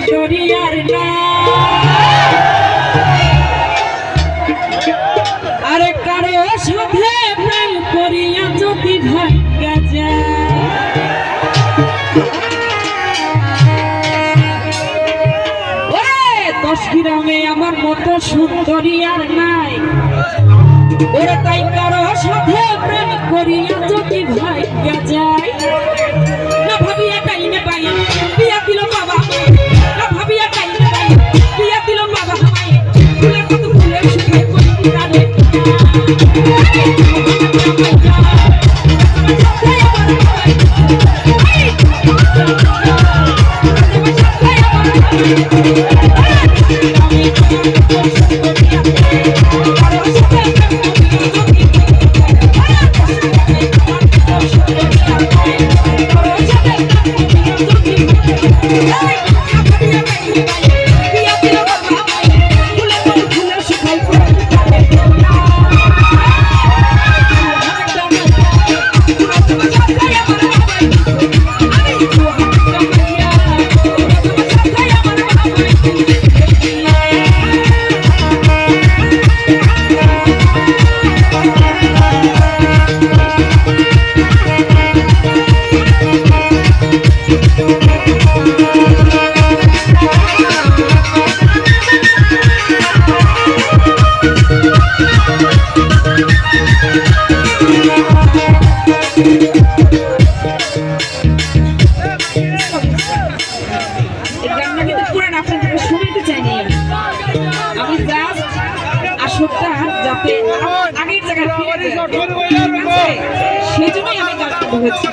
সুন্দরী আর না আরে কারো সাথে প্রেম করিয়া যদি ভাগ্যা যায় ওরে 10 গ্রামে আমার মতো সুন্দরী আর নাই ওরে তাই কারো সাথে প্রেম করিয়া যদি ভাগ্যা যায় না ভাবিয়া টাইমে পাই বিয়া দিল বাবা না ভাবিয়া টাইমে পাই বিয়া দিল বাবা আমায় ফুলের কত ফুলের সুখে করি কানে যাতে আগের জায়গায় ফিরে যায় সেজন্যই আমি গানটা ধরেছি।